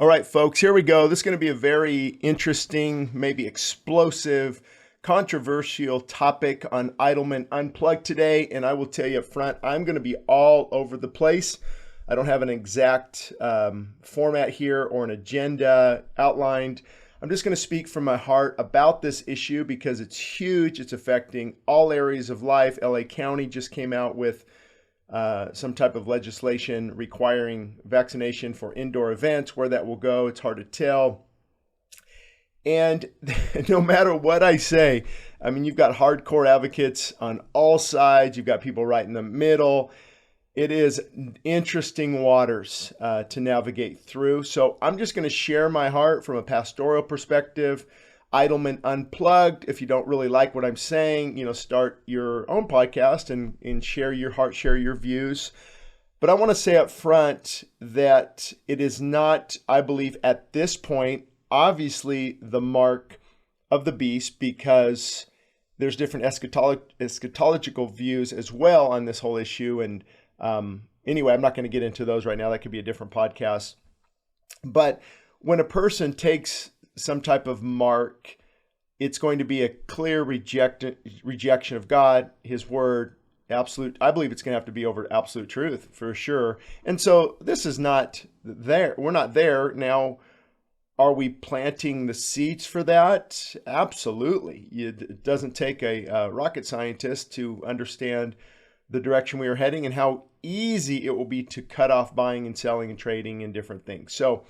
All right, folks, here we go. This is going to be a very interesting, maybe explosive, controversial topic on Idleman Unplugged today. And I will tell you up front, I'm going to be all over the place. I don't have an exact format here or an agenda outlined. I'm just going to speak from my heart about this issue because it's huge. It's affecting all areas of life. LA County just came out with some type of legislation requiring vaccination for indoor events. Where that will go, it's hard to tell. And no matter what I say, I mean, you've got hardcore advocates on all sides. You've got people right in the middle. It is interesting waters to navigate through. So I'm just going to share my heart from a pastoral perspective. Idleman Unplugged. If you don't really like what I'm saying, start your own podcast and share your heart, share your views. But I want to say up front that it is not, I believe at this point, obviously the mark of the beast, because there's different eschatological views as well on this whole issue. And anyway, I'm not going to get into those right now. That could be a different podcast. But when a person takes some type of mark, it's going to be a clear rejection of God, His word, absolute. I believe it's going to have to be over absolute truth for sure. And so this is not there. We're not there now. Are we planting the seeds for that? Absolutely. It doesn't take a rocket scientist to understand the direction we are heading and how easy it will be to cut off buying and selling and trading and different things. So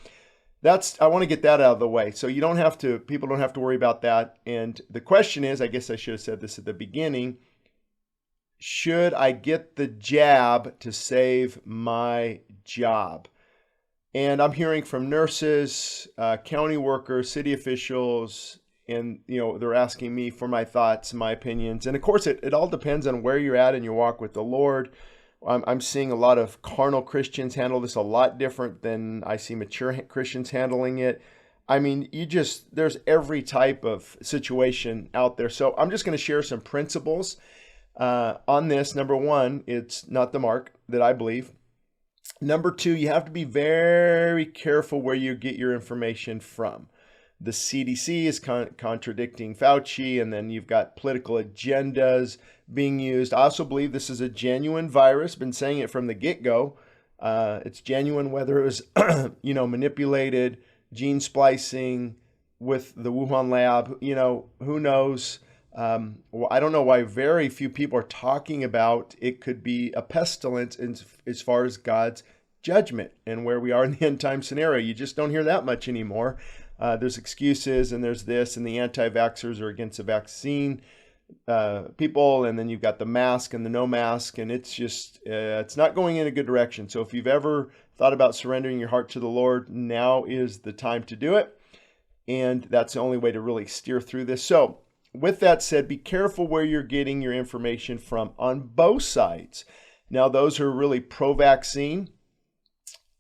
I want to get that out of the way. So people don't have to worry about that. And the question is, I guess I should have said this at the beginning, should I get the jab to save my job? And I'm hearing from nurses, county workers, city officials, and they're asking me for my thoughts, my opinions. And of course, it all depends on where you're at in your walk with the Lord. I'm seeing a lot of carnal Christians handle this a lot different than I see mature Christians handling it. I mean, there's every type of situation out there. So I'm just going to share some principles on this. Number one, it's not the mark that I believe. Number two, you have to be very careful where you get your information from. The CDC is contradicting Fauci, and then you've got political agendas being used. I also believe this is a genuine virus. Been saying it from the get-go. It's genuine, whether it was manipulated, gene splicing with the Wuhan lab. Who knows? I don't know why very few people are talking about it could be a pestilence as far as God's judgment and where we are in the end time scenario. You just don't hear that much anymore. There's excuses, and there's this, and the anti-vaxxers are against the vaccine people, and then you've got the mask and the no mask, and it's just, it's not going in a good direction. So if you've ever thought about surrendering your heart to the Lord, now is the time to do it, and that's the only way to really steer through this. So with that said, be careful where you're getting your information from on both sides. Now, those who are really pro-vaccine,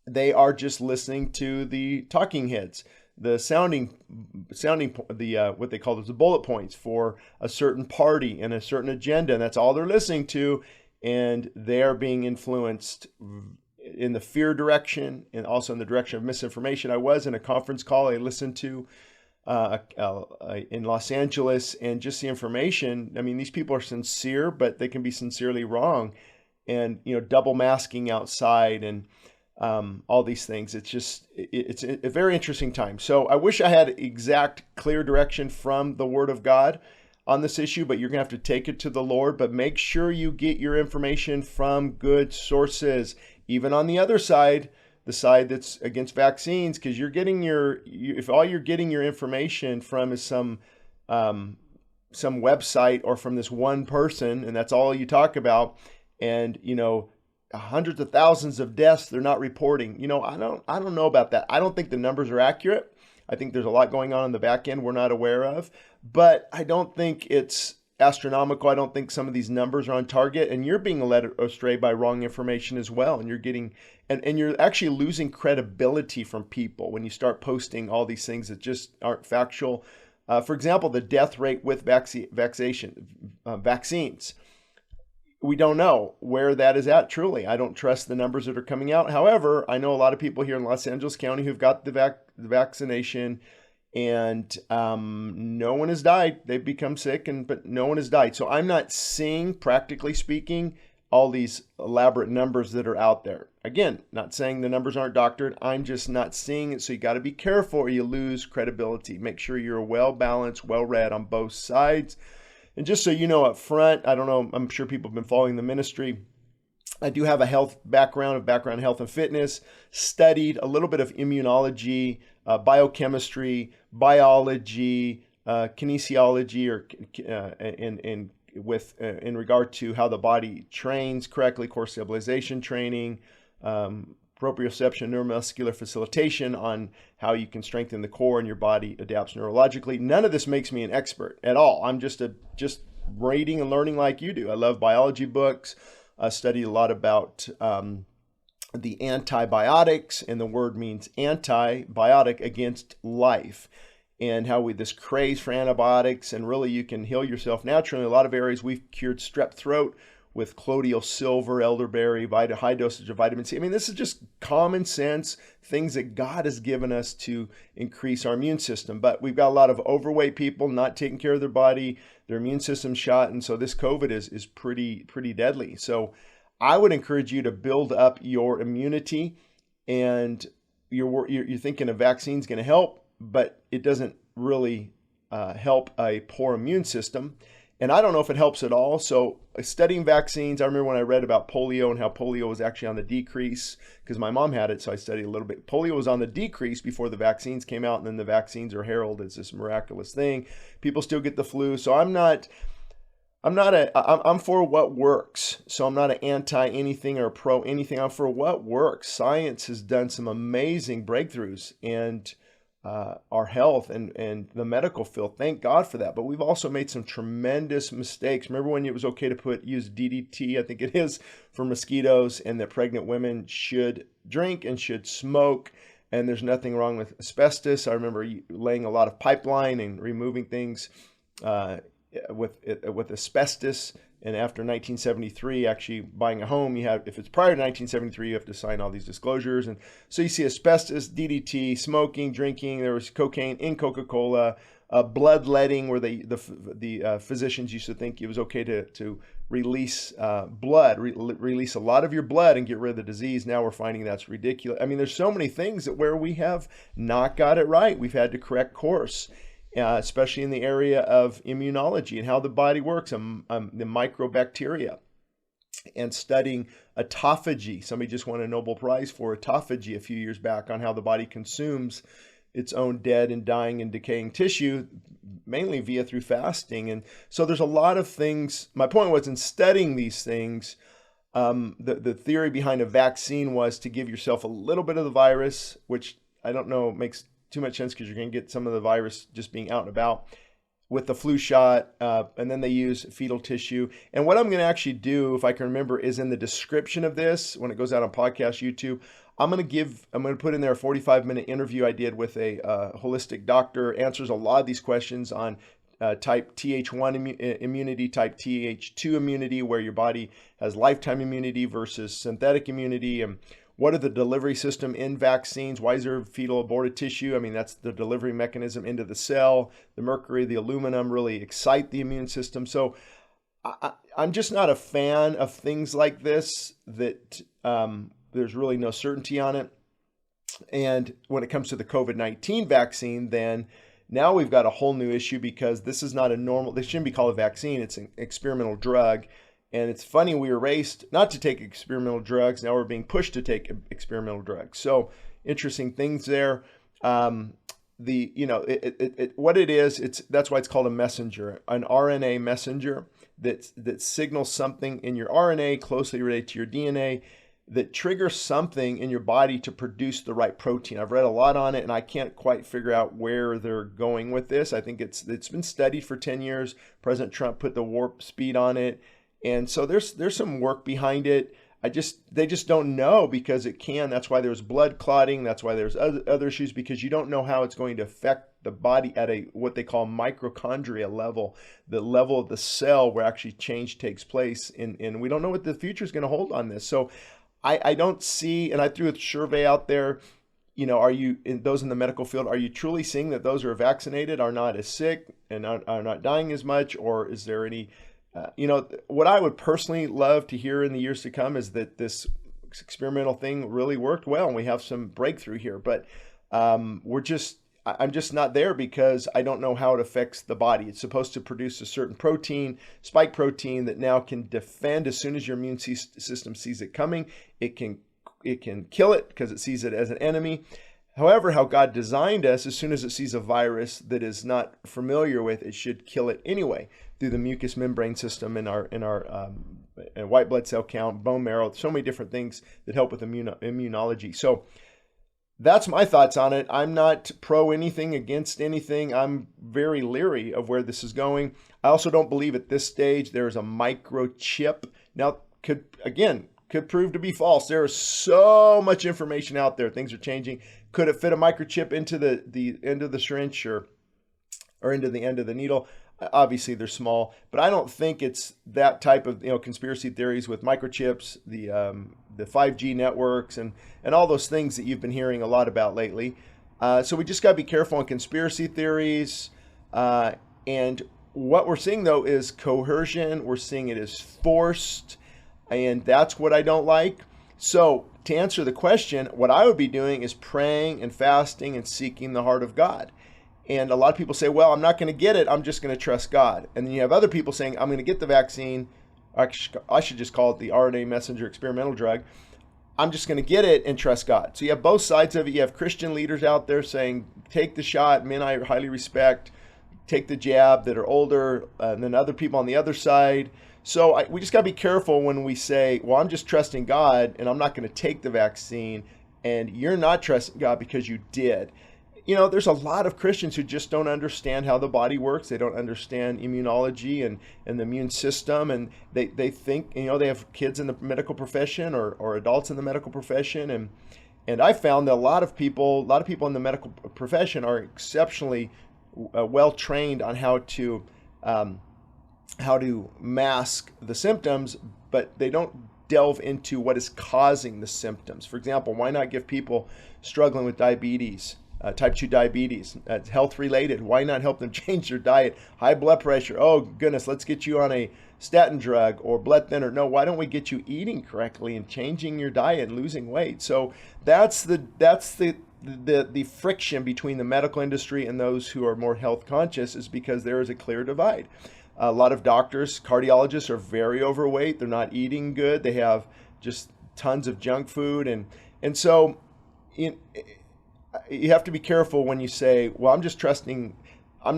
they are just listening to the talking heads, the sounding what they call the bullet points for a certain party and a certain agenda, and that's all they're listening to, and they are being influenced in the fear direction and also in the direction of misinformation. I was in a conference call I listened to in Los Angeles, and just the information. I mean, these people are sincere, but they can be sincerely wrong, and double masking outside and all these things. It's a very interesting time. So I wish I had exact clear direction from the Word of God on this issue, but you're gonna have to take it to the Lord. But make sure you get your information from good sources, even on the other side, the side that's against vaccines, because if all you're getting your information from is some website or from this one person, and that's all you talk about, and hundreds of thousands of deaths they're not reporting. I don't know about that. I don't think the numbers are accurate. I think there's a lot going on in the back end we're not aware of, but I don't think it's astronomical. I don't think some of these numbers are on target, and you're being led astray by wrong information as well. And you're getting, and you're actually losing credibility from people when you start posting all these things that just aren't factual. For example, the death rate with vaccines. we don't know where that is at truly. I don't trust the numbers that are coming out. However, I know a lot of people here in Los Angeles County who've got the vaccination, and no one has died. They've become sick, but no one has died. So I'm not seeing, practically speaking, all these elaborate numbers that are out there. Again, not saying the numbers aren't doctored. I'm just not seeing it. So you got to be careful or you lose credibility. Make sure you're well balanced, well read on both sides. And just so you know up front, I don't know, I'm sure people have been following the ministry. I do have a health background health and fitness, studied a little bit of immunology, biochemistry, biology, kinesiology, or in regard to how the body trains correctly, core stabilization training, proprioception, neuromuscular facilitation on how you can strengthen the core and your body adapts neurologically. None of this makes me an expert at all. I'm just reading and learning like you do. I love biology books. I studied a lot about the antibiotics, and the word means antibiotic, against life, and how this craze for antibiotics, and really you can heal yourself naturally. In a lot of areas, we've cured strep throat with colloidal silver, elderberry, high dosage of vitamin C. I mean, this is just common sense things that God has given us to increase our immune system. But we've got a lot of overweight people not taking care of their body, their immune system shot, and so this COVID is pretty deadly. So I would encourage you to build up your immunity, and you're thinking a vaccine's going to help, but it doesn't really help a poor immune system. And I don't know if it helps at all. So studying vaccines, I remember when I read about polio and how polio was actually on the decrease, because my mom had it, so I studied a little bit. Polio was on the decrease before the vaccines came out, and then the vaccines are heralded as this miraculous thing. People still get the flu. So I'm for what works. So I'm not an anti anything or pro anything. I'm for what works. Science has done some amazing breakthroughs, and our health and the medical field. Thank God for that. But we've also made some tremendous mistakes. Remember when it was okay to use DDT, I think it is, for mosquitoes, and that pregnant women should drink and should smoke, and there's nothing wrong with asbestos. I remember laying a lot of pipeline and removing things with asbestos. And after 1973, actually buying a home, if it's prior to 1973, you have to sign all these disclosures. And so you see asbestos, DDT, smoking, drinking. There was cocaine in Coca-Cola, bloodletting, where the physicians used to think it was okay to release blood, release a lot of your blood and get rid of the disease. Now we're finding that's ridiculous. I mean, there's so many things where we have not got it right. We've had to correct course. Especially in the area of immunology and how the body works, the microbacteria, and studying autophagy. Somebody just won a Nobel Prize for autophagy a few years back on how the body consumes its own dead and dying and decaying tissue, mainly through fasting. And so there's a lot of things. My point was, in studying these things, the theory behind a vaccine was to give yourself a little bit of the virus, which I don't know makes too much sense, because you're going to get some of the virus just being out and about, with the flu shot, and then they use fetal tissue. And what I'm going to actually do, if I can remember, is in the description of this, when it goes out on podcast YouTube, I'm going to put in there a 45-minute interview I did with a holistic doctor, answers a lot of these questions on type Th1 immunity, type Th2 immunity, where your body has lifetime immunity versus synthetic immunity, and what are the delivery system in vaccines? Why is there fetal aborted tissue? I mean, that's the delivery mechanism into the cell. The mercury, the aluminum really excite the immune system. So I'm just not a fan of things like this, that there's really no certainty on it. And when it comes to the COVID-19 vaccine, then now we've got a whole new issue, because this is not this shouldn't be called a vaccine. It's an experimental drug. And it's funny, we were raised not to take experimental drugs. Now we're being pushed to take experimental drugs. So interesting things there. What it is, that's why it's called a messenger, an RNA messenger that signals something in your RNA closely related to your DNA that triggers something in your body to produce the right protein. I've read a lot on it, and I can't quite figure out where they're going with this. I think it's been studied for 10 years. President Trump put the warp speed on it. And so there's some work behind it. they just don't know because it can. That's why there's blood clotting. That's why there's other issues, because you don't know how it's going to affect the body at a what they call microchondria level, the level of the cell where actually change takes place. And we don't know what the future is going to hold on this. So I don't see, and I threw a survey out there, are you, those in the medical field, are you truly seeing that those who are vaccinated are not as sick and are not dying as much? Or is there any, what I would personally love to hear in the years to come is that this experimental thing really worked well and we have some breakthrough here. But I'm just not there because I don't know how it affects the body. It's supposed to produce a certain protein, spike protein, that now can defend as soon as your immune system sees it coming. It can kill it because it sees it as an enemy. However, how God designed us, as soon as it sees a virus that is not familiar with, it should kill it anyway through the mucous membrane system in our white blood cell count, bone marrow, so many different things that help with immunology. So that's my thoughts on it. I'm not pro anything, against anything. I'm very leery of where this is going. I also don't believe at this stage there is a microchip. Now, could prove to be false. There is so much information out there. Things are changing. Could it fit a microchip into the end of the syringe or into the end of the needle? Obviously, they're small, but I don't think it's that type of conspiracy theories with microchips, the 5G networks, and all those things that you've been hearing a lot about lately. So we just got to be careful on conspiracy theories. And what we're seeing, though, is coercion. We're seeing it as forced, and that's what I don't like. So to answer the question, what I would be doing is praying and fasting and seeking the heart of God. And a lot of people say, well, I'm not going to get it. I'm just going to trust God. And then you have other people saying, I'm going to get the vaccine. I should just call it the RNA messenger experimental drug. I'm just going to get it and trust God. So you have both sides of it. You have Christian leaders out there saying, take the shot, men I highly respect, take the jab, that are older, and then other people on the other side. So we just got to be careful when we say, well, I'm just trusting God and I'm not going to take the vaccine, and you're not trusting God because you did. There's a lot of Christians who just don't understand how the body works. They don't understand immunology and the immune system. And they think, they have kids in the medical profession or adults in the medical profession. And I found that a lot of people in the medical profession are exceptionally well trained on how to mask the symptoms, but they don't delve into what is causing the symptoms. For example, why not give people struggling with diabetes, type 2 diabetes, health related? Why not help them change their diet? High blood pressure, oh goodness, let's get you on a statin drug or blood thinner. No, why don't we get you eating correctly and changing your diet and losing weight? So that's the friction between the medical industry and those who are more health conscious, is because there is a clear divide. A lot of doctors, cardiologists are very overweight. They're not eating good. They have just tons of junk food. And so you have to be careful when you say, well, I'm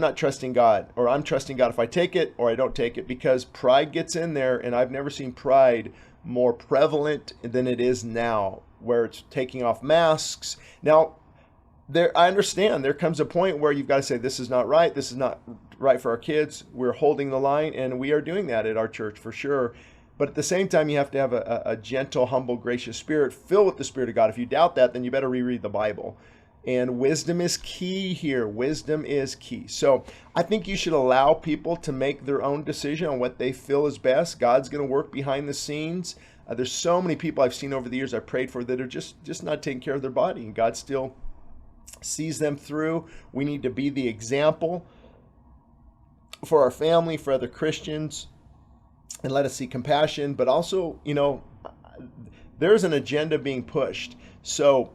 not trusting God, or I'm trusting God if I take it or I don't take it, because pride gets in there. And I've never seen pride more prevalent than it is now, where it's taking off masks. Now, I understand there comes a point where you've got to say, this is not right. This is not right for our kids. We're holding the line, and we are doing that at our church for sure. But at the same time, you have to have a gentle, humble, gracious spirit filled with the Spirit of God. If you doubt that, then you better reread the Bible. And wisdom is key here. Wisdom is key. So I think you should allow people to make their own decision on what they feel is best. God's going to work behind the scenes. There's so many people I've seen over the years I've prayed for that are just not taking care of their body, and God still sees them through. We need to be the example for our family, for other Christians, and let us see compassion. But also, there's an agenda being pushed. So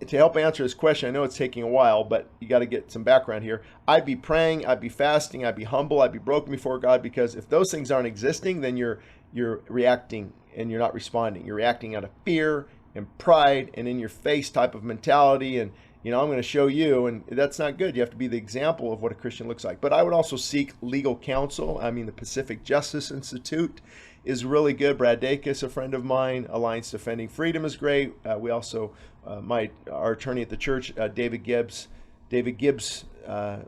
to help answer this question, I know it's taking a while, but you got to get some background here. I'd be praying, I'd be fasting, I'd be humble, I'd be broken before God, because if those things aren't existing, then you're reacting and you're not responding. You're reacting out of fear and pride and in your face type of mentality, and I'm going to show you, and that's not good. You have to be the example of what a Christian looks like. But I would also seek legal counsel. The Pacific Justice Institute is really good. Brad Dacus, a friend of mine. Alliance Defending Freedom is great. We also, our attorney at the church, David Gibbs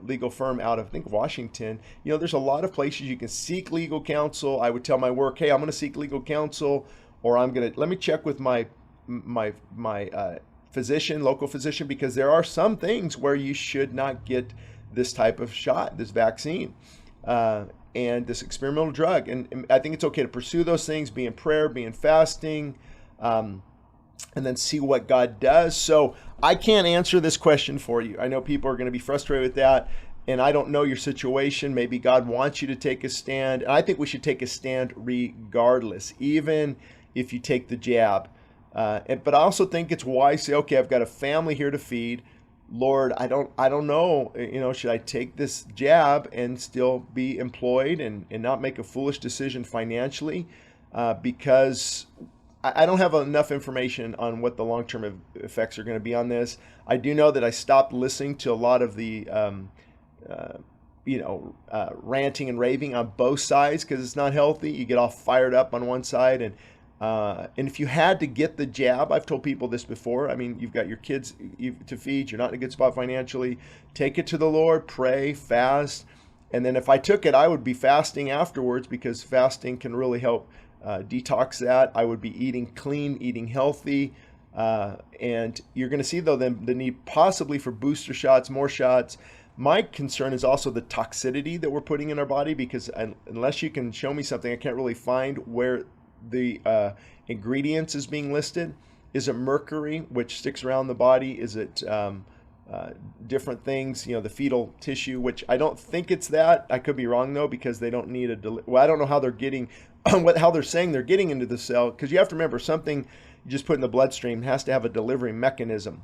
legal firm out of, I think, Washington. There's a lot of places you can seek legal counsel. I would tell my work, hey, I'm going to seek legal counsel, or let me check with my physician, local physician, because there are some things where you should not get this type of shot, this vaccine, and this experimental drug. And I think it's okay to pursue those things, be in prayer, be in fasting, and then see what God does. So I can't answer this question for you. I know people are going to be frustrated with that, and I don't know your situation. Maybe God wants you to take a stand. And I think we should take a stand regardless, even if you take the jab. But I also think it's wise to say, okay, I've got a family here to feed. Lord, I don't know, should I take this jab and still be employed and not make a foolish decision financially? Because I don't have enough information on what the long-term effects are going to be on this. I do know that I stopped listening to a lot of the, ranting and raving on both sides, because it's not healthy. You get all fired up on one side, and if you had to get the jab, I've told people this before. I mean, you've got your kids to feed. You're not in a good spot financially. Take it to the Lord, pray, fast. And then if I took it, I would be fasting afterwards, because fasting can really help detox that. I would be eating clean, eating healthy. And you're going to see, though, the need possibly for booster shots, more shots. My concern is also the toxicity that we're putting in our body, because unless you can show me something, I can't really find where the ingredients is being listed. Is it mercury, which sticks around the body? Is it different things, the fetal tissue, which I don't think it's that. I could be wrong, though, because they don't need I don't know how they're getting, how they're saying they're getting into the cell, because you have to remember, something you just put in the bloodstream has to have a delivery mechanism,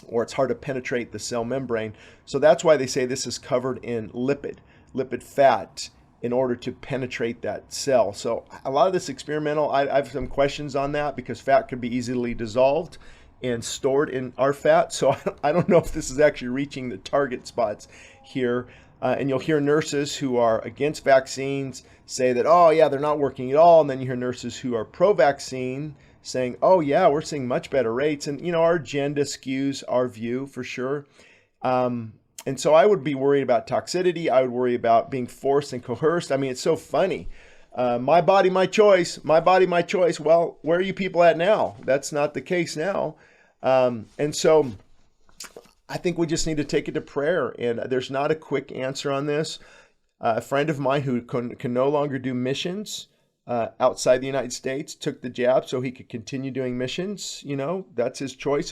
or it's hard to penetrate the cell membrane. So that's why they say this is covered in lipid fat, in order to penetrate that cell. So a lot of this experimental, I have some questions on that, because fat could be easily dissolved and stored in our fat. So I don't know if this is actually reaching the target spots here. And you'll hear nurses who are against vaccines say that, oh yeah, they're not working at all. And then you hear nurses who are pro-vaccine saying, oh yeah, we're seeing much better rates. And our agenda skews our view for sure. And so I would be worried about toxicity. I would worry about being forced and coerced. I mean, it's so funny. My body, my choice. My body, my choice. Well, where are you people at now? That's not the case now. And so I think we just need to take it to prayer. And there's not a quick answer on this. A friend of mine who can no longer do missions outside the United States took the jab so he could continue doing missions. That's his choice.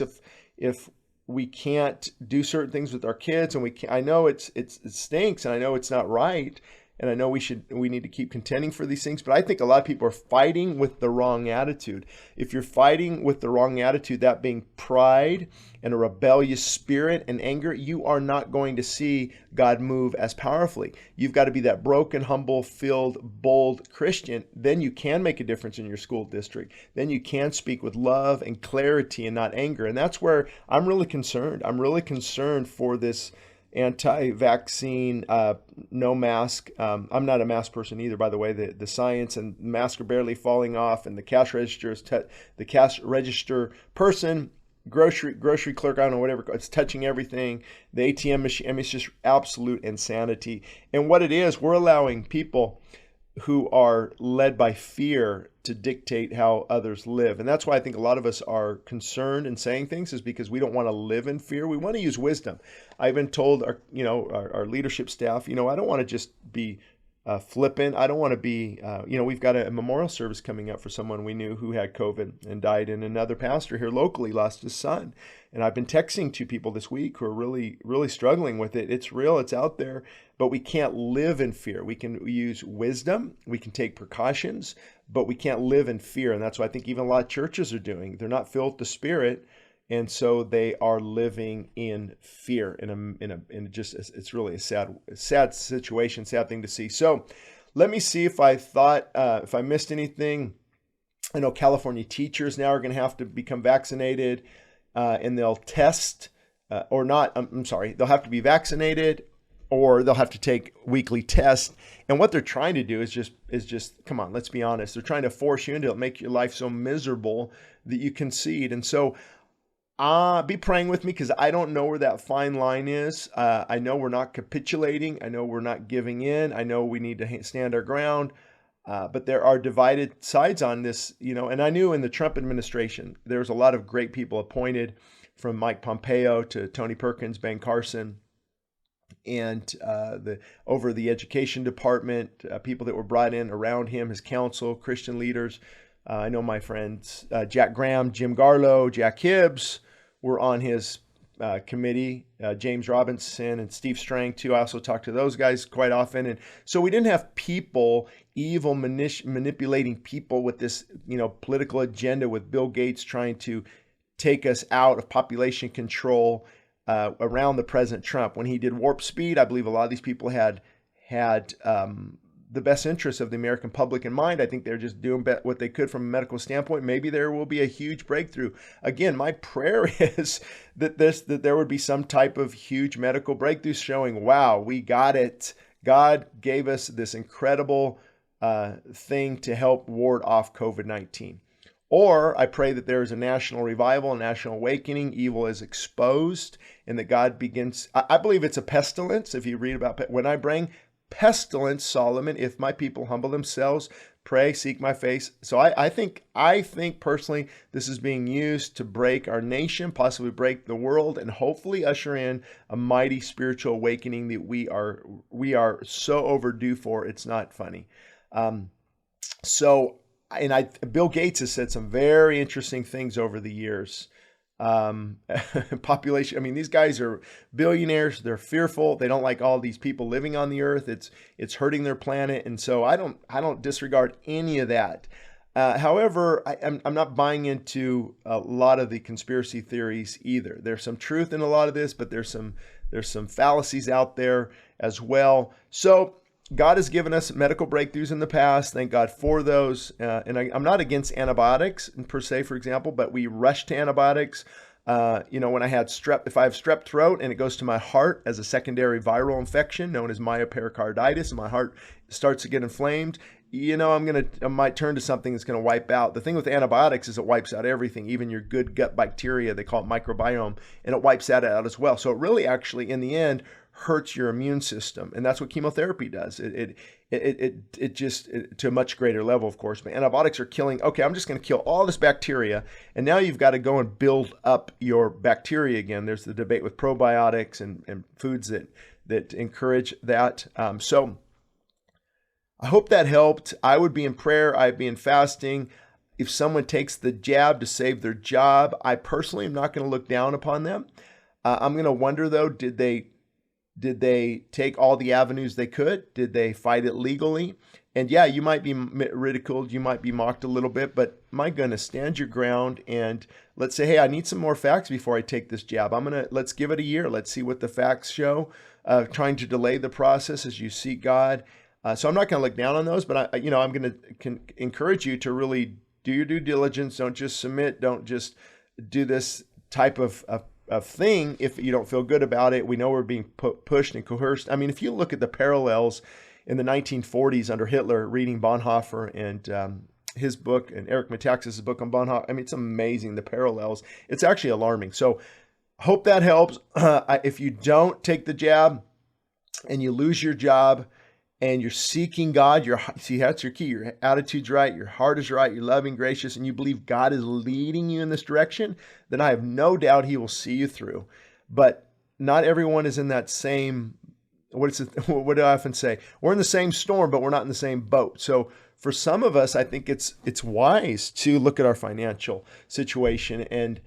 If we can't do certain things with our kids, and I know it stinks, and I know it's not right, and I know we need to keep contending for these things, but I think a lot of people are fighting with the wrong attitude. If you're fighting with the wrong attitude, that being pride and a rebellious spirit and anger, you are not going to see God move as powerfully. You've got to be that broken, humble, filled, bold Christian. Then you can make a difference in your school district. Then you can speak with love and clarity and not anger. And that's where I'm really concerned. I'm really concerned for this anti-vaccine, no mask. I'm not a mask person either, by the way. The science and masks are barely falling off, and the cash register the cash register person, grocery clerk, I don't know, whatever, it's touching everything. The ATM machine, I mean, it's just absolute insanity. And what it is, we're allowing people who are led by fear to dictate how others live. And that's why I think a lot of us are concerned and saying things, is because we don't want to live in fear. We want to use wisdom. I've been told our leadership staff, I don't want to just be flippant. I don't want to be, we've got a memorial service coming up for someone we knew who had COVID and died, and another pastor here locally lost his son. And I've been texting to people this week who are really, really struggling with it. It's real, it's out there, but we can't live in fear. We can use wisdom, we can take precautions, but we can't live in fear. And that's what I think even a lot of churches are doing. They're not filled with the Spirit. And so they are living in fear, it's really a sad situation, sad thing to see. So let me see if I missed anything. I know California teachers now are going to have to become vaccinated, and they'll test or not. I'm sorry, they'll have to be vaccinated, or they'll have to take weekly tests. And what they're trying to do is just come on, let's be honest. They're trying to force you into it, make your life so miserable that you concede. And so be praying with me, because I don't know where that fine line is. I know we're not capitulating. I know we're not giving in. I know we need to stand our ground. But there are divided sides on this, and I knew in the Trump administration, there was a lot of great people appointed, from Mike Pompeo to Tony Perkins, Ben Carson, and over the education department, people that were brought in around him, his counsel, Christian leaders. I know my friends Jack Graham, Jim Garlow, Jack Hibbs were on his committee, James Robinson and Steve Strang too. I also talked to those guys quite often. And so we didn't have people, evil manipulating people with this, political agenda, with Bill Gates trying to take us out of population control around the President Trump. When he did Warp Speed, I believe a lot of these people had the best interests of the American public in mind. I think they're just doing what they could from a medical standpoint. Maybe there will be a huge breakthrough. Again, my prayer is that there would be some type of huge medical breakthrough showing, wow, we got it. God gave us this incredible thing to help ward off COVID-19. Or I pray that there is a national revival, a national awakening, evil is exposed, and that God begins. I believe it's a pestilence. If you read about when I bring pestilence, Solomon, if my people humble themselves, pray, seek my face. So I think personally, this is being used to break our nation, possibly break the world, and hopefully usher in a mighty spiritual awakening that we are so overdue for. It's not funny. Bill Gates has said some very interesting things over the years. Population. I mean, these guys are billionaires. They're fearful. They don't like all these people living on the earth. It's hurting their planet. And so I don't disregard any of that. However, I'm not buying into a lot of the conspiracy theories either. There's some truth in a lot of this, but there's some fallacies out there as well. So God has given us medical breakthroughs in the past. Thank God for those. And I'm not against antibiotics per se, for example, but we rush to antibiotics. When I had if I have strep throat and it goes to my heart as a secondary viral infection known as myopericarditis, and my heart starts to get inflamed, I might turn to something that's going to wipe out. The thing with antibiotics is it wipes out everything, even your good gut bacteria. They call it microbiome, and it wipes that out as well. So it really actually, in the end, hurts your immune system, and that's what chemotherapy does. It just to a much greater level, of course. But antibiotics are killing. Okay, I'm just going to kill all this bacteria, and now you've got to go and build up your bacteria again. There's the debate with probiotics and foods that encourage that. So I hope that helped. I would be in prayer. I'd be in fasting. If someone takes the jab to save their job, I personally am not going to look down upon them. I'm going to wonder though, did they take all the avenues they could? Did they fight it legally? And yeah, you might be ridiculed, you might be mocked a little bit, but my goodness, stand your ground and let's say, hey, I need some more facts before I take this jab. Let's give it a year. Let's see what the facts show. Trying to delay the process as you seek God. So I'm not going to look down on those, but I'm going to encourage you to really do your due diligence. Don't just submit. Don't just do this type of thing if you don't feel good about it. We know we're being pushed and coerced. I mean, if you look at the parallels in the 1940s under Hitler, reading Bonhoeffer and his book, and Eric Metaxas' book on Bonhoeffer, I mean, it's amazing, the parallels. It's actually alarming. So hope that helps. If you don't take the jab and you lose your job and you're seeking God, see, that's your key. Your attitude's right, your heart is right, you're loving, gracious, and you believe God is leading you in this direction, then I have no doubt he will see you through. But not everyone is in that same, what do I often say? We're in the same storm, but we're not in the same boat. So for some of us, I think it's wise to look at our financial situation and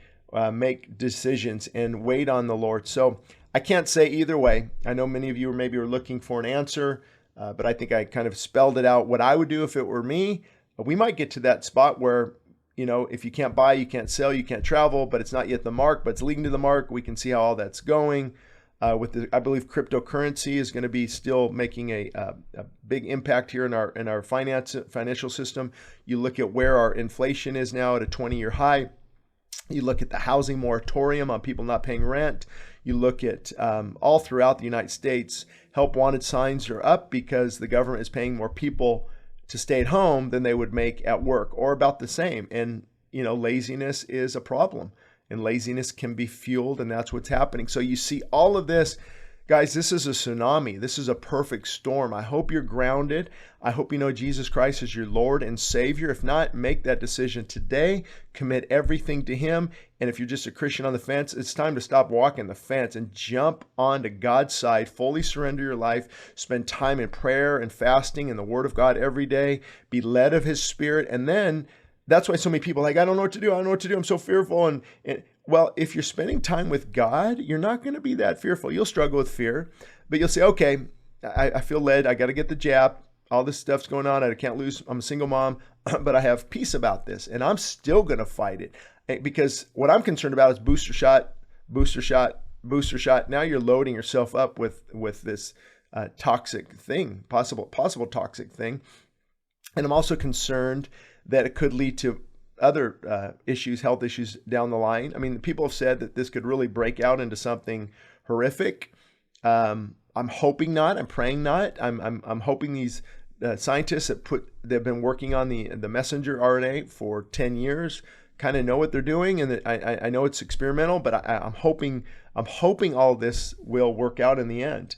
make decisions and wait on the Lord. So I can't say either way. I know many of you maybe are looking for an answer. But I think I kind of spelled it out what I would do if it were me. We might get to that spot where, if you can't buy, you can't sell, you can't travel, but it's not yet the mark, but it's leading to the mark. We can see how all that's going. I believe cryptocurrency is going to be still making a big impact here in our financial system. You look at where our inflation is now at a 20-year high. You look at the housing moratorium on people not paying rent. You look at all throughout the United States, help wanted signs are up because the government is paying more people to stay at home than they would make at work, or about the same. And, laziness is a problem, and laziness can be fueled, and that's what's happening. So you see all of this Guys, this is a tsunami. This is a perfect storm. I hope you're grounded. I hope you know Jesus Christ is your Lord and Savior. If not, make that decision today. Commit everything to Him. And if you're just a Christian on the fence, it's time to stop walking the fence and jump onto God's side. Fully surrender your life. Spend time in prayer and fasting and the Word of God every day. Be led of His Spirit. And then that's why so many people are like, I don't know what to do. I don't know what to do. I'm so fearful. And well, if you're spending time with God, you're not going to be that fearful. You'll struggle with fear, but you'll say, okay, I feel led. I got to get the jab. All this stuff's going on. I can't lose. I'm a single mom, but I have peace about this, and I'm still going to fight it because what I'm concerned about is booster shot, booster shot, booster shot. Now you're loading yourself up with this toxic thing, possible toxic thing, and I'm also concerned that it could lead to other issues, health issues down the line. I mean, people have said that this could really break out into something horrific. I'm hoping not. I'm praying not. I'm hoping these scientists they've been working on the messenger RNA for 10 years, kind of know what they're doing, and I know it's experimental, but I'm hoping all this will work out in the end.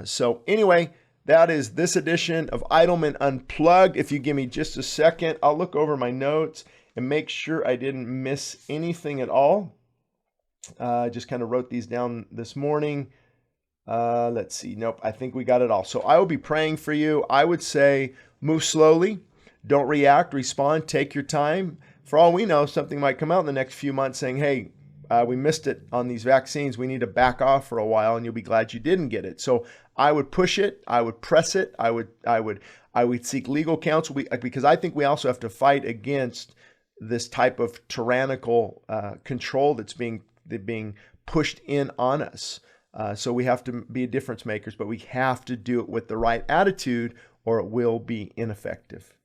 So anyway, that is this edition of Idleman Unplugged. If you give me just a second, I'll look over my notes and make sure I didn't miss anything at all. Just kind of wrote these down this morning. Let's see. Nope, I think we got it all. So I will be praying for you. I would say move slowly. Don't react, respond, take your time. For all we know, something might come out in the next few months saying, hey, we missed it on these vaccines. We need to back off for a while, and you'll be glad you didn't get it. So I would push it. I would press it. I would seek legal counsel because I think we also have to fight against this type of tyrannical control that's being pushed in on us. So we have to be difference makers, but we have to do it with the right attitude or it will be ineffective.